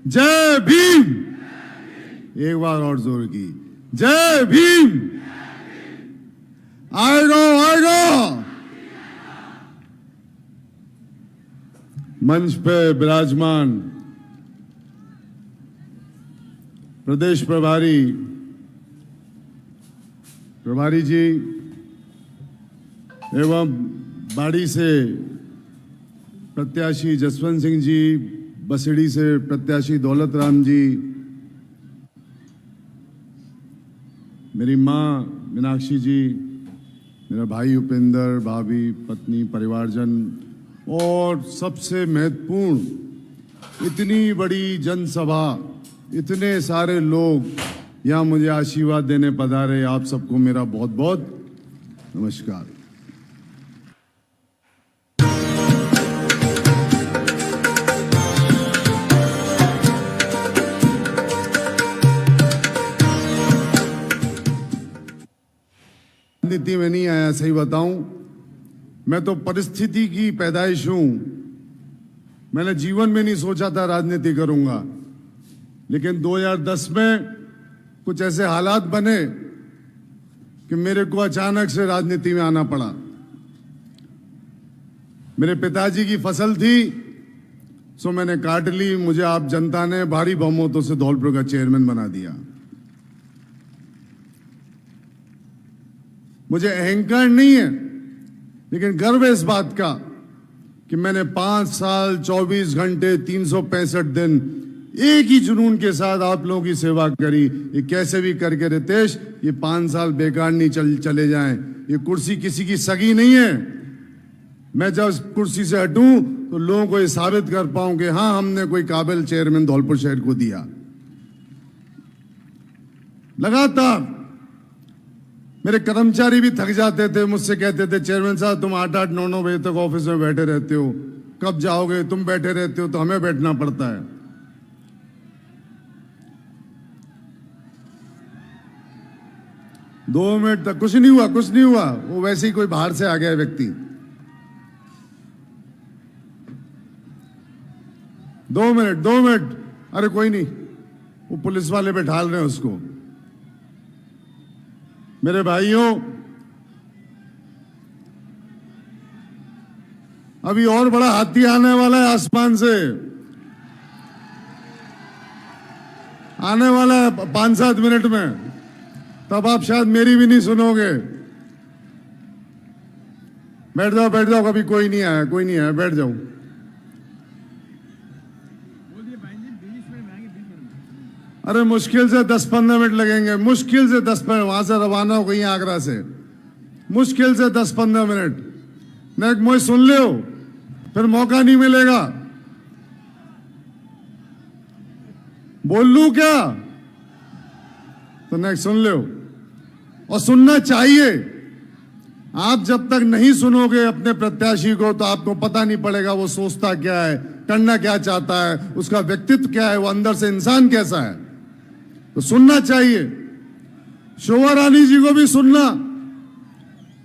जय भीम। एक बार और जोर की जय भीम। आएगा आएगा। मंच पे विराजमान प्रदेश प्रभारी जी एवं बाड़ी से प्रत्याशी जसवंत सिंह जी, बसड़ी से प्रत्याशी दौलत राम जी, मेरी मां मीनाक्षी जी, मेरा भाई उपेंद्र, भाभी, पत्नी, परिवारजन और सबसे महत्वपूर्ण, इतनी बड़ी जनसभा, इतने सारे लोग यहाँ मुझे आशीर्वाद देने पधारे, आप सबको मेरा बहुत बहुत नमस्कार। राजनीति में नहीं आया, सही बताऊं, मैं तो परिस्थिति की पैदाइश हूं। मैंने जीवन में नहीं सोचा था राजनीति करूंगा, लेकिन 2010 में कुछ ऐसे हालात बने कि मेरे को अचानक से राजनीति में आना पड़ा। मेरे पिताजी की फसल थी, सो मैंने काट ली। मुझे आप जनता ने भारी बहुमतों से धौलपुर का चेयरमैन बना दिया। मुझे अहंकार नहीं है, लेकिन गर्व है इस बात का कि मैंने 5 साल 24 घंटे 365 दिन एक ही जुनून के साथ आप लोगों की सेवा करी। ये कैसे भी करके रितेश, ये 5 साल बेकार नहीं चले जाएं। ये कुर्सी किसी की सगी नहीं है। मैं जब कुर्सी से हटूं तो लोगों को ये साबित कर पाऊं कि हां, हमने कोई काबिल चेयरमैन धौलपुर शहर को दिया। लगातार मेरे कर्मचारी भी थक जाते थे, मुझसे कहते थे, चेयरमैन साहब तुम 8-8, 9-9 बजे तक ऑफिस में बैठे रहते हो, कब जाओगे? तुम बैठे रहते हो तो हमें बैठना पड़ता है। दो मिनट तक कुछ नहीं हुआ। वो वैसे ही कोई बाहर से आ गया व्यक्ति। 2 मिनट। अरे कोई नहीं, वो पुलिस वाले बैठा रहे हैं उसको। मेरे भाइयों, अभी और बड़ा हाथी आने वाला है, आसमान से आने वाला है 5-7 मिनट में, तब आप शायद मेरी भी नहीं सुनोगे। बैठ जाओ, कभी कोई नहीं आया, बैठ जाओ। अरे मुश्किल से 10-15 मिनट लगेंगे, मुश्किल से 10 मिनट। वहां से रवाना हो गई आगरा से, मुश्किल से 10-15 मिनट। नेक मोई सुन लो, फिर मौका नहीं मिलेगा। बोल लूं क्या? तो नेक सुन लो, और सुनना चाहिए। आप जब तक नहीं सुनोगे अपने प्रत्याशी को, तो आपको पता नहीं पड़ेगा वो सोचता क्या है, करना क्या चाहता है, उसका व्यक्तित्व क्या है, वो अंदर से इंसान कैसा है। तो सुनना चाहिए। शोभा रानी जी को भी सुनना।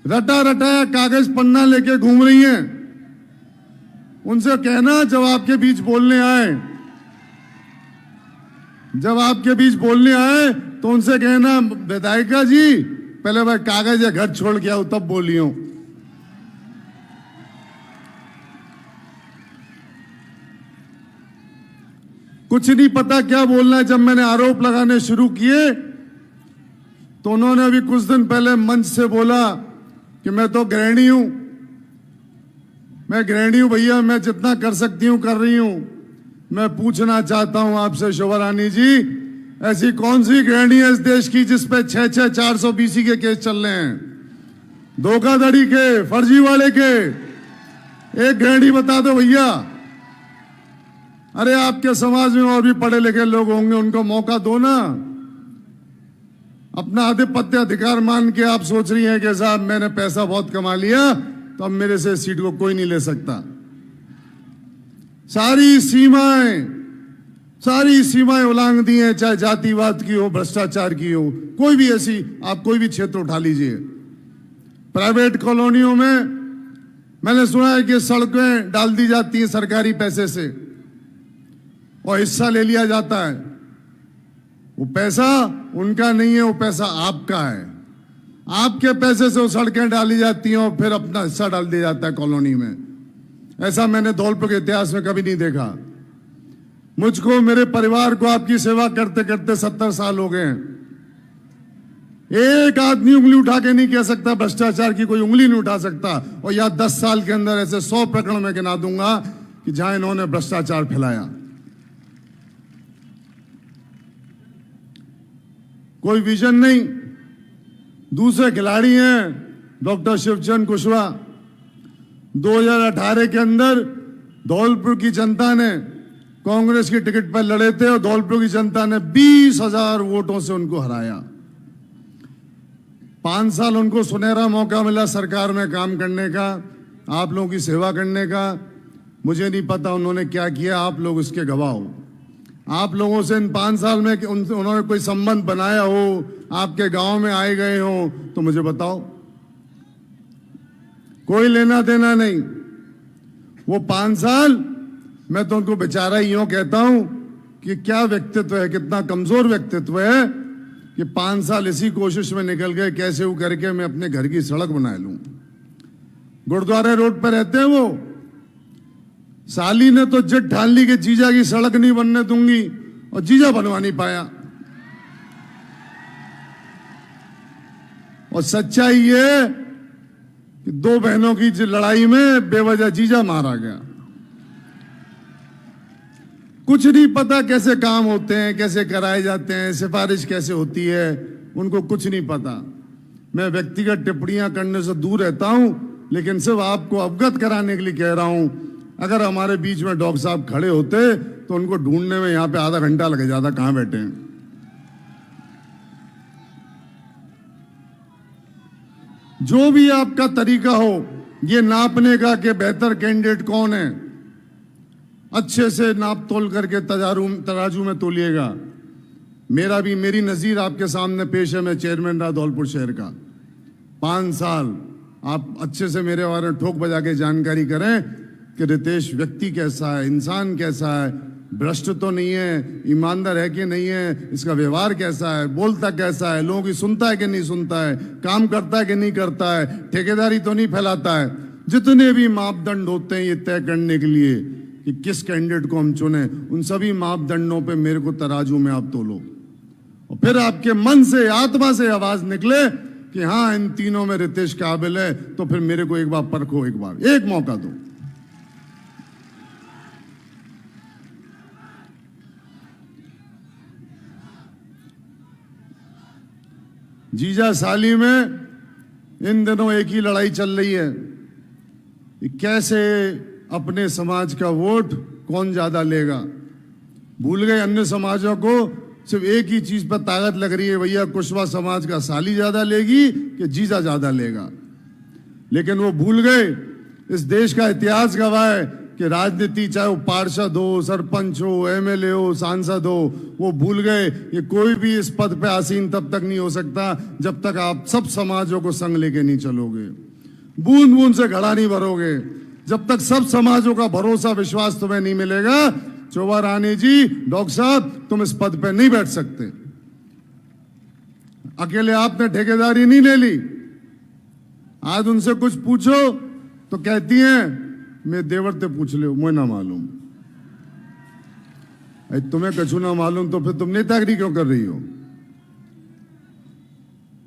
रटाया कागज पन्ना लेके घूम रही हैं। उनसे कहना जब आपके बीच बोलने आए तो उनसे कहना, विधायिका जी पहले भाई कागज या घर छोड़ के आओ तब बोलियो। कुछ नहीं पता क्या बोलना है। जब मैंने आरोप लगाने शुरू किए तो उन्होंने अभी कुछ दिन पहले मंच से बोला कि मैं तो गृहिणी हूं। मैं गृहिणी हूं भैया, मैं जितना कर सकती हूं कर रही हूं। मैं पूछना चाहता हूं आपसे शोभा रानी जी, ऐसी कौन सी गृहिणी है इस देश की जिस पे 6-6 420 के केस चल रहे हैं, धोखाधड़ी के, फर्जीवाड़े के? एक गृहिणी बता दो भैया। अरे आपके समाज में और भी पढ़े लिखे लोग होंगे, उनको मौका दो ना। अपना आधिपत्य अधिकार मान के आप सोच रही हैं कि साहब मैंने पैसा बहुत कमा लिया तो अब मेरे से सीट को कोई नहीं ले सकता। सारी सीमाएं उल्लंघ दी हैं, चाहे जातिवाद की हो, भ्रष्टाचार की हो, कोई भी ऐसी, आप कोई भी क्षेत्र उठा लीजिए। प्राइवेट कॉलोनियों में मैंने सुना है कि सड़कें डाल दी जाती हैं सरकारी पैसे से। और हिस्सा ले लिया जाता है। वो पैसा उनका नहीं है, वो पैसा आपका है। आपके पैसे से वो सड़कें डाली जाती हैं और फिर अपना हिस्सा डाल दिया जाता है कॉलोनी में। ऐसा मैंने धौलपुर के इतिहास में कभी नहीं देखा। मुझको, मेरे परिवार को आपकी सेवा करते करते 70 साल हो गए हैं। एक आदमी उंगली उठा के नहीं कह सकता, भ्रष्टाचार की कोई उंगली नहीं उठा सकता। और या 10 साल के अंदर ऐसे 100 प्रकरण में गिना दूंगा कि जहां इन्होंने भ्रष्टाचार फैलाया। कोई विजन नहीं। दूसरे खिलाड़ी हैं डॉक्टर शिवचंद कुशवाहा। 2018 के अंदर धौलपुर की जनता ने कांग्रेस की टिकट पर लड़े थे और धौलपुर की जनता ने 20,000 वोटों से उनको हराया। 5 साल उनको सुनहरा मौका मिला सरकार में काम करने का, आप लोगों की सेवा करने का। मुझे नहीं पता उन्होंने क्या किया, आप लोग इसके गवाह हो। आप लोगों से इन 5 साल में उन्होंने कोई संबंध बनाया हो, आपके गांव में आए गए हो, तो मुझे बताओ। कोई लेना देना नहीं। वो 5 साल मैं तो उनको बेचारा यूं कहता हूं कि क्या व्यक्तित्व है, कितना कमजोर व्यक्तित्व है कि 5 साल इसी कोशिश में निकल गए कैसे वो करके मैं अपने घर की सड़क बना लूं। गुरुद्वारे रोड पर रहते हैं वो। साली ने तो जिद ठान ली कि जीजा की सड़क नहीं बनने दूंगी, और जीजा बनवा नहीं पाया। और सच्चाई ये कि 2 बहनों की लड़ाई में बेवजह जीजा मारा गया। कुछ नहीं पता कैसे काम होते हैं, कैसे कराए जाते हैं, सिफारिश कैसे होती है, उनको कुछ नहीं पता। मैं व्यक्तिगत टिप्पणियां करने से दूर रहता हूं, लेकिन सिर्फ आपको अवगत कराने के लिए कह रहा हूं। अगर हमारे बीच में डॉक्टर साहब खड़े होते तो उनको ढूंढने में यहां पे आधा घंटा लग जाता, कहां बैठे हैं। जो भी आपका तरीका हो ये नापने का कि बेहतर कैंडिडेट कौन है, अच्छे से नाप तोल करके तराजू में तोलिएगा। मेरी नजीर आपके सामने पेश है। मैं चेयरमैन रहा धौलपुर शहर का 5 साल। आप अच्छे से मेरे बारे में ठोक बजा के जानकारी करें कि रितेश व्यक्ति कैसा है, इंसान कैसा है, भ्रष्ट तो नहीं है, ईमानदार है कि नहीं है, इसका व्यवहार कैसा है, बोलता कैसा है, लोगों की सुनता है कि नहीं सुनता है, काम करता है कि नहीं करता है, ठेकेदारी तो नहीं फैलाता है। जितने भी मापदंड होते हैं ये तय करने के लिए कि किस कैंडिडेट को हम चुने, उन सभी मापदंडों पे मेरे को तराजू में आप तोलो और फिर आपके मन से, आत्मा से आवाज निकले कि हाँ इन तीनों में रितेश काबिल है, तो फिर मेरे को एक बार परखो, एक मौका दो। जीजा साली में इन दिनों एक ही लड़ाई चल रही है कि कैसे अपने समाज का वोट कौन ज्यादा लेगा। भूल गए अन्य समाजों को सिर्फ एक ही चीज पर ताकत लग रही है, भैया कुशवाहा समाज का साली ज्यादा लेगी कि जीजा ज्यादा लेगा। लेकिन वो भूल गए, इस देश का इतिहास गवाह है कि राजनीति, चाहे वो पार्षद हो, सरपंच हो, एमएलए हो, सांसद हो, वो भूल गए कि कोई भी इस पद पे आसीन तब तक नहीं हो सकता जब तक आप सब समाजों को संग लेके नहीं चलोगे, बूंद बूंद से घड़ा नहीं भरोगे। जब तक सब समाजों का भरोसा, विश्वास तुम्हें नहीं मिलेगा, चोबा रानी जी, डॉक्टर साहब, तुम इस पद पे नहीं बैठ सकते। अकेले आपने ठेकेदारी नहीं ले ली। आज उनसे कुछ पूछो तो कहती हैं मैं देवर ते पूछ लो, मुझे ना मालूम। तुम्हें कछु ना मालूम तो फिर तुम नेतागिरी क्यों कर रही हो?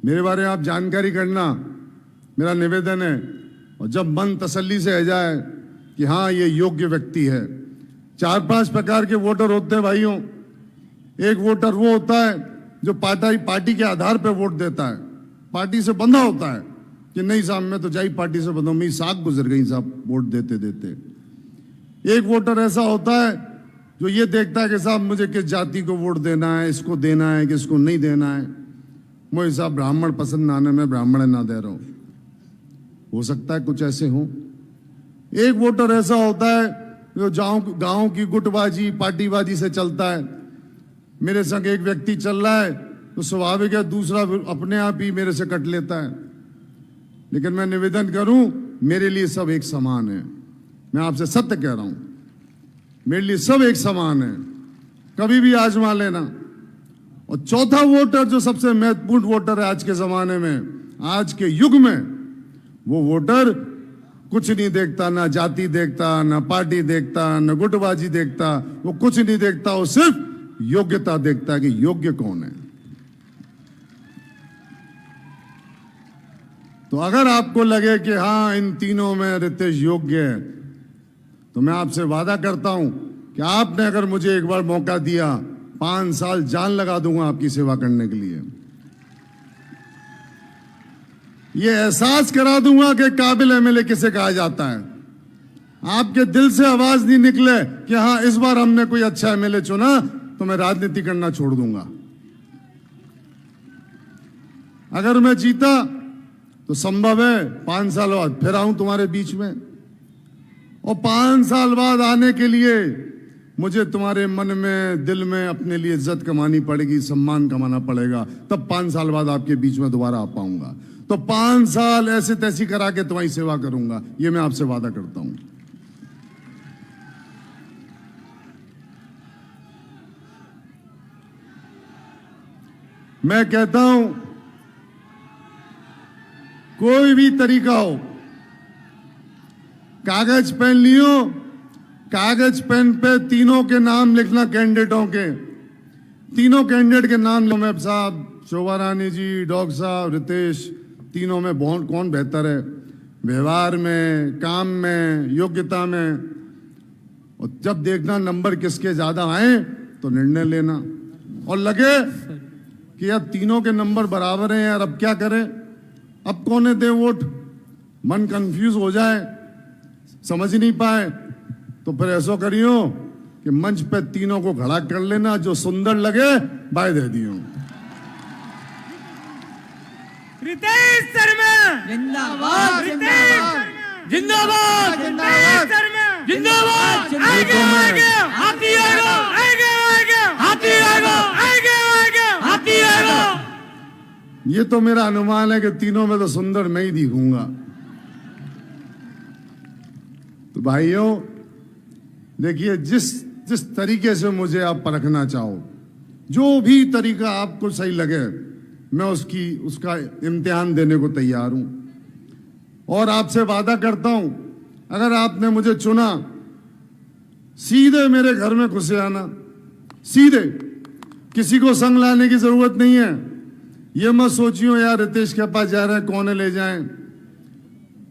मेरे बारे में आप जानकारी करना, मेरा निवेदन है। और जब मन तसल्ली से आ जाए कि हाँ ये योग्य व्यक्ति है। 4-5 प्रकार के वोटर होते हैं भाइयों। एक वोटर वो होता है जो पार्टी के आधार पर वोट देता है, पार्टी से बंधा होता है कि नहीं साहब मैं तो जाई पार्टी से बंधा, मेरी साख गुजर गई साहब वोट देते देते। एक वोटर ऐसा होता है जो ये देखता है कि साहब मुझे किस जाति को वोट देना है, इसको देना है, किसको नहीं देना है, मुझे साहब ब्राह्मण पसंद आने में ब्राह्मण ना दे रहा हूं। हो सकता है कुछ ऐसे हों। एक वोटर ऐसा होता है जो गांव की गुटबाजी, पार्टीबाजी से चलता है। मेरे संग एक व्यक्ति चल रहा है तो स्वाभाविक है दूसरा अपने आप ही मेरे से कट लेता है। लेकिन मैं निवेदन करूं, मेरे लिए सब एक समान है। मैं आपसे सत्य कह रहा हूं, मेरे लिए सब एक समान है। कभी भी आजमा लेना। और चौथा वोटर जो सबसे महत्वपूर्ण वोटर है आज के जमाने में, आज के युग में, वो वोटर कुछ नहीं देखता, ना जाति देखता, ना पार्टी देखता, ना गुटबाजी देखता, वो कुछ नहीं देखता, वो सिर्फ योग्यता देखता है कि योग्य कौन है। तो अगर आपको लगे कि हाँ इन तीनों में रितेश योग्य है, तो मैं आपसे वादा करता हूं कि आपने अगर मुझे एक बार मौका दिया, 5 साल जान लगा दूंगा आपकी सेवा करने के लिए। ये एहसास करा दूंगा कि काबिल एमएलए किसे कहा जाता है। आपके दिल से आवाज नहीं निकले कि हाँ इस बार हमने कोई अच्छा एमएलए चुना, तो मैं राजनीति करना छोड़ दूंगा। अगर मैं जीता तो संभव है 5 साल बाद फिर आऊं तुम्हारे बीच में, और 5 साल बाद आने के लिए मुझे तुम्हारे मन में, दिल में अपने लिए इज्जत कमानी पड़ेगी, सम्मान कमाना पड़ेगा, तब 5 साल बाद आपके बीच में दोबारा आ पाऊंगा। तो 5 साल ऐसे तैसी करा के तुम्हारी सेवा करूंगा, ये मैं आपसे वादा करता हूं। मैं कहता हूं कोई भी तरीका हो, कागज पेन लियो, कागज पेन पे तीनों के नाम लिखना, कैंडिडेटों के, तीनों कैंडिडेट के नाम लो। मैं साहब, शोभा रानी जी, डॉक्टर साहब, रितेश, तीनों में कौन बेहतर है व्यवहार में, काम में, योग्यता में। और जब देखना नंबर किसके ज्यादा आए तो निर्णय लेना। और लगे कि यार तीनों के नंबर बराबर हैं यार, अब क्या करें, अब कौन दे वोट, मन कंफ्यूज हो जाए, समझ नहीं पाए, तो फिर ऐसा करियो कि मंच पे तीनों को खड़ा कर लेना, जो सुंदर लगे बाय दे दियो। रितेश शर्मा जिंदाबाद जिंदाबाद जिंदाबाद जिंदाबाद जिंदाबाद। आगे आगे हाथी आएगा, आगे आगे हाथी आएगा, आगे आगे हाथी आएगा। ये तो मेरा अनुमान है कि तीनों में तो सुंदर मैं ही दिखूंगा। तो भाइयों देखिए, जिस तरीके से मुझे आप परखना चाहो, जो भी तरीका आपको सही लगे, मैं उसका इम्तिहान देने को तैयार हूं। और आपसे वादा करता हूं, अगर आपने मुझे चुना, सीधे मेरे घर में घुसे आना, सीधे, किसी को संग लाने की जरूरत नहीं है। ये मत सोचियो यार रितेश के पास जा रहे हैं, कौन ले जाएं,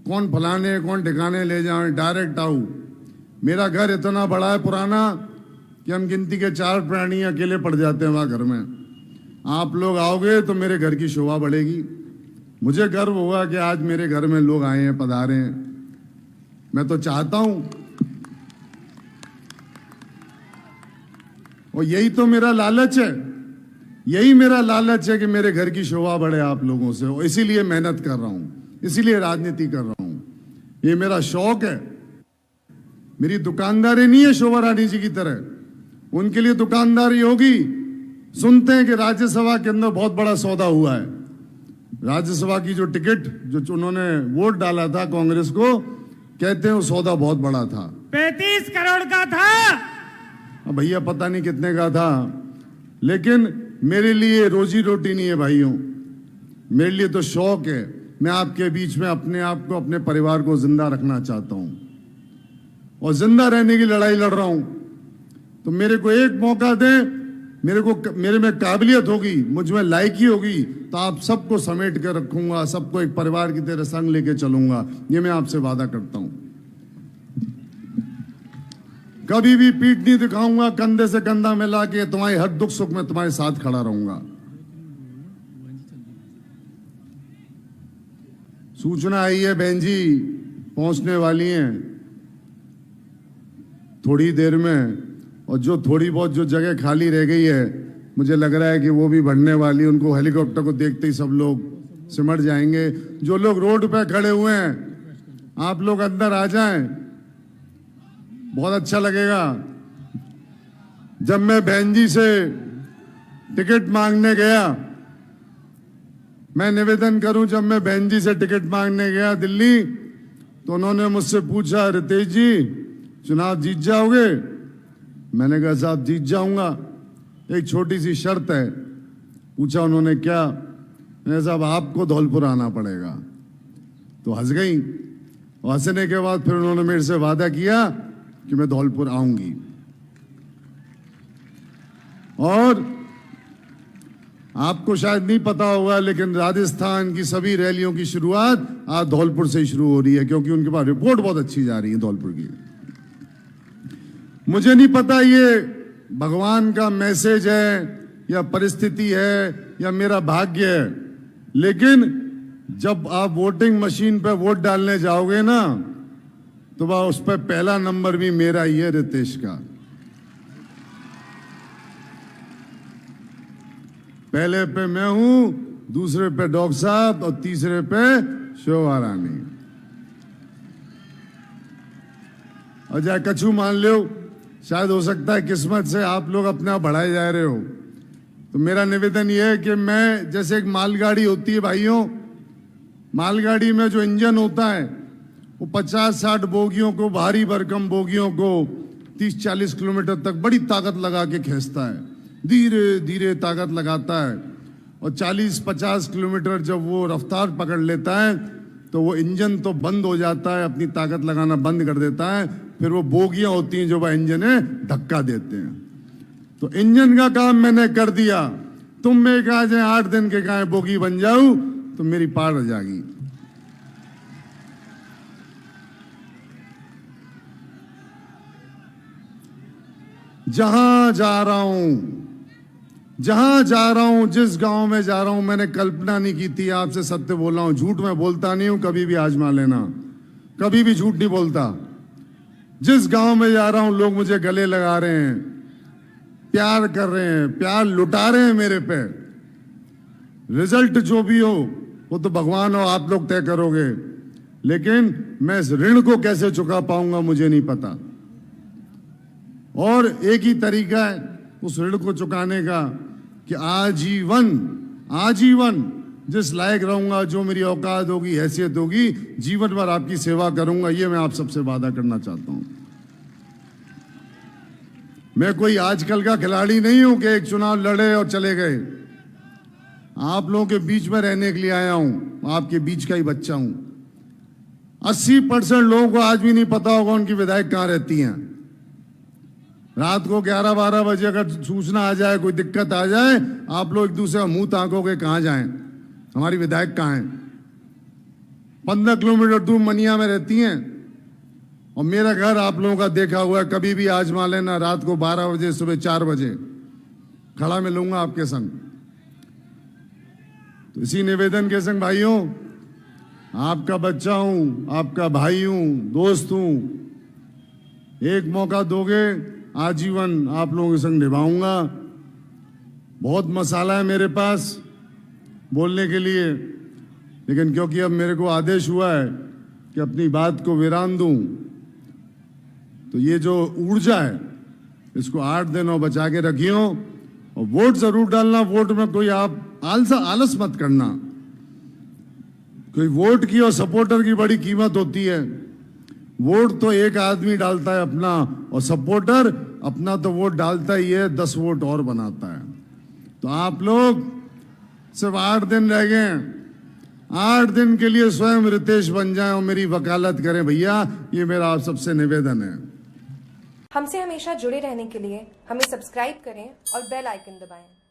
कौन फलाने कौन ठिकाने ले जाएं, डायरेक्ट आओ। मेरा घर इतना बड़ा है, पुराना, कि हम गिनती के 4 प्राणी अकेले पड़ जाते हैं वहां घर में। आप लोग आओगे तो मेरे घर की शोभा बढ़ेगी। मुझे गर्व होगा कि आज मेरे घर में लोग आए हैं, पधारे हैं। मैं तो चाहता हूं, और यही तो मेरा लालच है, यही मेरा लालच है कि मेरे घर की शोभा बढ़े आप लोगों से। और इसीलिए मेहनत कर रहा हूं, इसीलिए राजनीति कर रहा हूं। ये मेरा शौक है, मेरी दुकानदारी नहीं है शोभा रानी जी की तरह। उनके लिए दुकानदारी होगी। सुनते हैं कि राज्यसभा के अंदर बहुत बड़ा सौदा हुआ है। राज्यसभा की जो टिकट जो उन्होंने वोट डाला था कांग्रेस को, कहते हैं वो सौदा बहुत बड़ा था, 35 करोड़ का था। अब भैया पता नहीं कितने का था, लेकिन मेरे लिए रोजी रोटी नहीं है भाइयों, मेरे लिए तो शौक है। मैं आपके बीच में अपने आप को, अपने परिवार को जिंदा रखना चाहता हूं, और जिंदा रहने की लड़ाई लड़ रहा हूं। तो मेरे को एक मौका दें, मेरे में काबिलियत होगी, मुझ में लायकी होगी, तो आप सबको समेट कर रखूंगा, सबको एक परिवार की तरह संग लेके चलूंगा। ये मैं आपसे वादा करता हूं। कभी भी पीठ नहीं दिखाऊंगा, कंधे से कंधा मिला के तुम्हारे हर दुख सुख में तुम्हारे साथ खड़ा रहूंगा। सूचना आई है बहन जी, पहुंचने वाली हैं थोड़ी देर में, और जो थोड़ी बहुत जो जगह खाली रह गई है, मुझे लग रहा है कि वो भी बढ़ने वाली। उनको हेलीकॉप्टर को देखते ही सब लोग सिमट जाएंगे। जो लोग रोड पे खड़े हुए हैं, आप लोग अंदर आ जाएं, बहुत अच्छा लगेगा। जब मैं बहन जी से टिकट मांगने गया, मैं निवेदन करूं, जब मैं बहन जी से टिकट मांगने गया दिल्ली, तो उन्होंने मुझसे पूछा, रितेश जी चुनाव जीत जाओगे? मैंने कहा साहब जीत जाऊंगा। एक छोटी सी शर्त है। पूछा उन्होंने क्या? मैंने साहब आपको धौलपुर आना पड़ेगा। तो हंस गई और हंसने के बाद फिर उन्होंने मेरे से वादा किया कि मैं धौलपुर आऊंगी। और आपको शायद नहीं पता होगा लेकिन राजस्थान की सभी रैलियों की शुरुआत आज धौलपुर से ही शुरू हो रही है, क्योंकि उनके पास रिपोर्ट बहुत अच्छी जा रही है धौलपुर की। मुझे नहीं पता ये भगवान का मैसेज है या परिस्थिति है या मेरा भाग्य है, लेकिन जब आप वोटिंग मशीन पे वोट डालने जाओगे ना तो वह उस पर पहला नंबर भी मेरा ही है, रितेश का। पहले पे मैं हूं, दूसरे पे डॉक्टर साहब और तीसरे पे शोभा रानी। और चाहे कछु मान लो, शायद हो सकता है किस्मत से आप लोग अपना बढ़ाए जा रहे हो। तो मेरा निवेदन यह है कि मैं, जैसे एक मालगाड़ी होती है भाइयों, मालगाड़ी में जो इंजन होता है वो 50-60 बोगियों को, भारी भरकम बोगियों को 30-40 किलोमीटर तक बड़ी ताकत लगा के खींचता है, धीरे धीरे ताकत लगाता है। और 40-50 किलोमीटर जब वो रफ्तार पकड़ लेता है तो वो इंजन तो बंद हो जाता है, अपनी ताकत लगाना बंद कर देता है। फिर वो बोगियां होती हैं जो वह इंजन है धक्का देते हैं। तो इंजन का काम मैंने कर दिया। तुम में कहा जाए 8 दिन के कहा बोगी बन जाऊं तो मेरी पार हो जाएगी। जहां जा रहा हूं, जिस गांव में जा रहा हूं, मैंने कल्पना नहीं की थी। आपसे सत्य बोल रहा हूं, झूठ मैं बोलता नहीं हूं, कभी भी आजमा लेना, कभी भी झूठ नहीं बोलता। जिस गांव में जा रहा हूं लोग मुझे गले लगा रहे हैं, प्यार कर रहे हैं, प्यार लुटा रहे हैं मेरे पे। रिजल्ट जो भी हो वो तो भगवान और आप लोग तय करोगे, लेकिन मैं इस ऋण को कैसे चुका पाऊंगा मुझे नहीं पता। और एक ही तरीका है उस ऋण को चुकाने का कि आजीवन जिस लायक रहूंगा, जो मेरी औकात होगी, हैसियत होगी, जीवन भर आपकी सेवा करूंगा। ये मैं आप सबसे वादा करना चाहता हूं। मैं कोई आजकल का खिलाड़ी नहीं हूं कि एक चुनाव लड़े और चले गए। आप लोगों के बीच में रहने के लिए आया हूं, आपके बीच का ही बच्चा हूं। 80% लोगों को आज भी नहीं पता होगा उनकी विधायक कहां रहती हैं। रात को 11-12 बजे अगर सूचना आ जाए, कोई दिक्कत आ जाए, आप लोग एक दूसरे का मुंह ताकोगे कहां जाएं, हमारी विधायक कहां है। 15 किलोमीटर दूर मनिया में रहती हैं और मेरा घर आप लोगों का देखा हुआ है। कभी भी आजमा लेना, रात को 12 बजे, सुबह 4 बजे खड़ा मिलूंगा आपके संग। तो इसी निवेदन के संग भाइयों, आपका बच्चा हूं, आपका भाई हूं, दोस्त हूं। एक मौका दोगे, आजीवन आप लोगों के संग निभाऊंगा। बहुत मसाला है मेरे पास बोलने के लिए, लेकिन क्योंकि अब मेरे को आदेश हुआ है कि अपनी बात को विराम दूं, तो ये जो ऊर्जा है इसको 8 दिन और बचा के रखियो। और वोट जरूर डालना। वोट में कोई आप आलस मत करना। कोई वोट की और सपोर्टर की बड़ी कीमत होती है। वोट तो एक आदमी डालता है अपना, और सपोर्टर अपना तो वोट डालता ही है, 10 वोट और बनाता है। तो आप लोग सिर्फ 8 दिन रह गए, 8 दिन के लिए स्वयं रितेश बन जाएं और मेरी वकालत करें भैया। ये मेरा आप सबसे निवेदन है। हमसे हमेशा जुड़े रहने के लिए हमें सब्सक्राइब करें और बेल आइकन दबाएं।